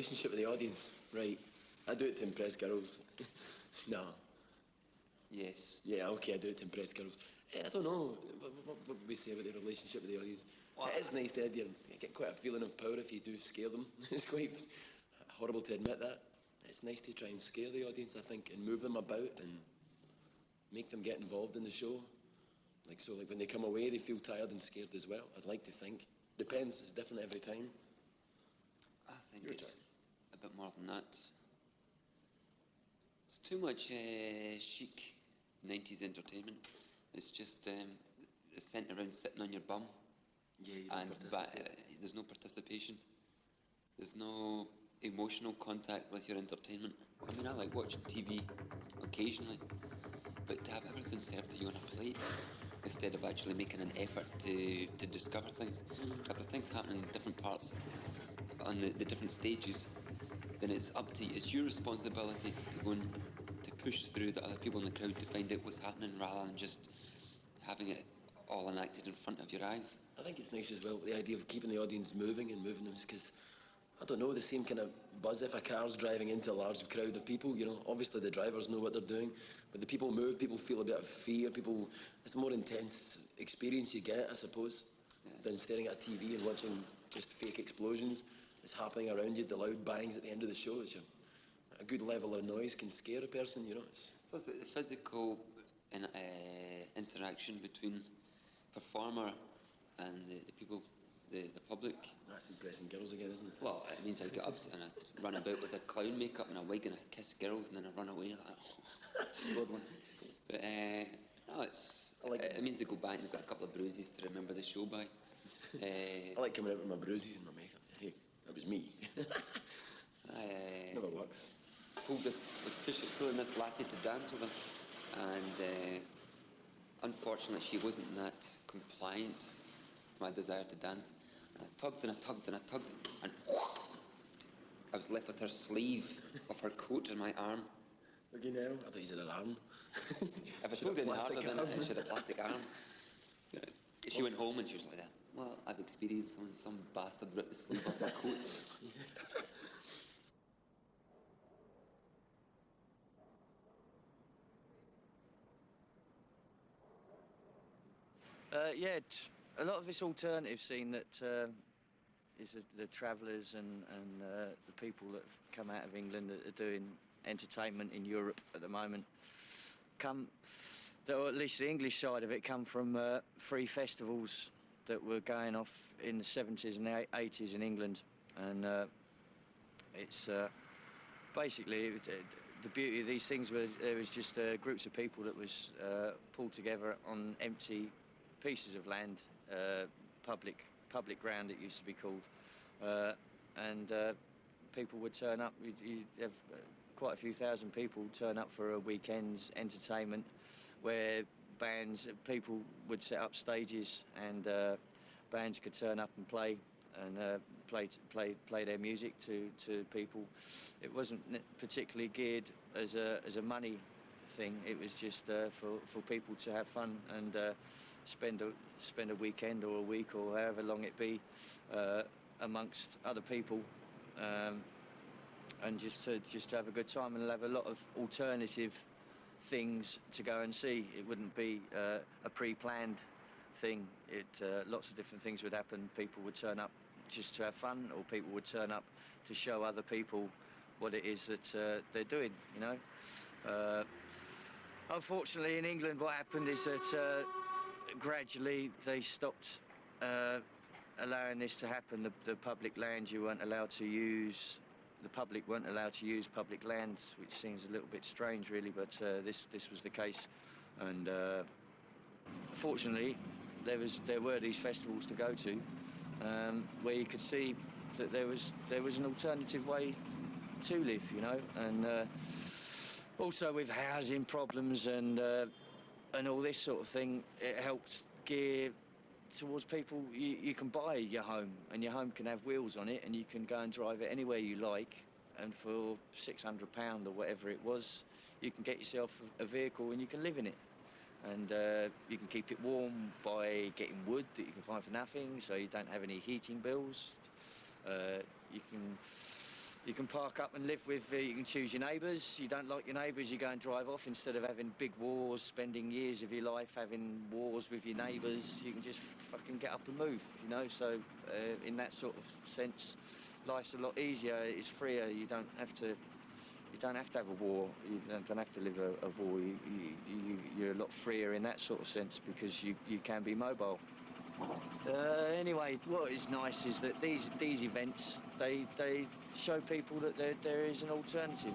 relationship with the audience, right? I do it to impress girls. No. Yes. Yeah, okay, I do it to impress girls. I don't know. What would we say about the relationship with the audience? Well, it is nice to get quite a feeling of power if you do scare them. It's quite horrible to admit that. It's nice to try and scare the audience, I think, and move them about and make them get involved in the show. Like when they come away, they feel tired and scared as well. I'd like to think. Depends. It's different every time. I think it's a bit more than that. It's too much chic 90s entertainment. It's just centred around sitting on your bum. Yeah, and there's no participation. There's no emotional contact with your entertainment. I mean, I like watching TV occasionally, but to have everything served to you on a plate instead of actually making an effort to discover things. If the things happen in different parts on the different stages, then it's up to you. It's your responsibility to go and to push through the other people in the crowd to find out what's happening rather than just having it all enacted in front of your eyes. I think it's nice as well, the idea of keeping the audience moving and moving them, because, I don't know, the same kind of buzz if a car's driving into a large crowd of people, you know, obviously the drivers know what they're doing, but the people move, people feel a bit of fear, it's a more intense experience you get, I suppose, than staring at a TV and watching just fake explosions. It's happening around you, the loud bangs at the end of the show. It's a good level of noise can scare a person, you know. So it's the physical interaction between performer and the people, the public. That's impressing girls again, isn't it? Well, it means I get up and I run about with a clown makeup and a wig and I kiss girls and then I run away like that. But no, it means they go back and they've got a couple of bruises to remember the show by. I like coming out with my bruises and my makeup. Hey, that was me. Never works. Was pulling this lassie to dance with him, and unfortunately she wasn't that compliant with my desire to dance. And I tugged and I tugged and I tugged, and I was left with her sleeve of her coat in my arm. Okay, now I thought you said an arm. If I told you any harder than it, she had a plastic arm. She went home and she was like that. Well, I've experienced when some bastard ripped the sleeve off my coat. Yeah, a lot of this alternative scene that is the travellers and the people that have come out of England that are doing entertainment in Europe at the moment or at least the English side of it, come from free festivals that were going off in the 70s and 80s in England. And it's basically the beauty of these things was there was just groups of people that was pulled together on empty pieces of land, public ground it used to be called, and people would turn up. You'd have quite a few thousand people turn up for a weekend's entertainment, where people would set up stages and bands could turn up and play and play their music to people. It wasn't particularly geared as a money thing. It was just for people to have fun and spend a weekend or a week or however long it be amongst other people, and just to have a good time and have a lot of alternative things to go and see. It wouldn't be a pre-planned thing. Lots of different things would happen. People would turn up just to have fun, or people would turn up to show other people what it is that they're doing, you know. Unfortunately, in England, what happened is that gradually they stopped allowing this to happen. The public land you weren't allowed to use. The public weren't allowed to use public land, which seems a little bit strange, really, but this was the case. And fortunately, there were these festivals to go to, where you could see that there was an alternative way to live, you know, and also with housing problems and all this sort of thing, it helped gear towards people. You can buy your home, and your home can have wheels on it, and you can go and drive it anywhere you like, and for £600 or whatever it was, you can get yourself a vehicle and you can live in it. And you can keep it warm by getting wood that you can find for nothing, so you don't have any heating bills. You can You can park up and live with, you can choose your neighbours. You don't like your neighbours, you go and drive off. Instead of having big wars, spending years of your life having wars with your neighbours, you can just fucking get up and move, you know? So in that sort of sense, life's a lot easier, it's freer. You don't have to have a war. You don't have to live a war. You're a lot freer in that sort of sense because you can be mobile. Anyway, what is nice is that these events, they show people that there is an alternative.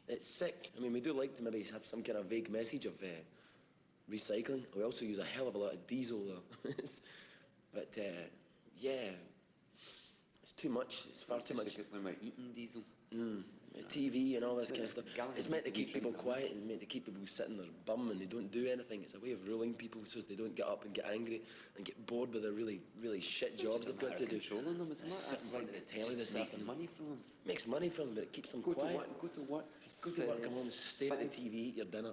It's sick. I mean, we do like to maybe have some kind of vague message of recycling. We also use a hell of a lot of diesel, though. But, yeah, it's too much. It's far too much. When we're eating diesel. The TV and all this kind of stuff. Gallons It's meant to of keep people diesel. quiet and meant to keep people sitting their bum and they don't do anything. It's a way of ruling people so as they don't get up and get angry and get bored with their really, really shit jobs they've got to do. Controlling them, it's not Sit in front of the telly this afternoon. money from them. Makes money from them, but it keeps them Go to quiet. work, go to work. Go to work, come home, stare at the TV, eat your dinner.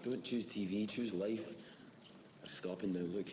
Don't choose TV, choose life. We're stopping now, look.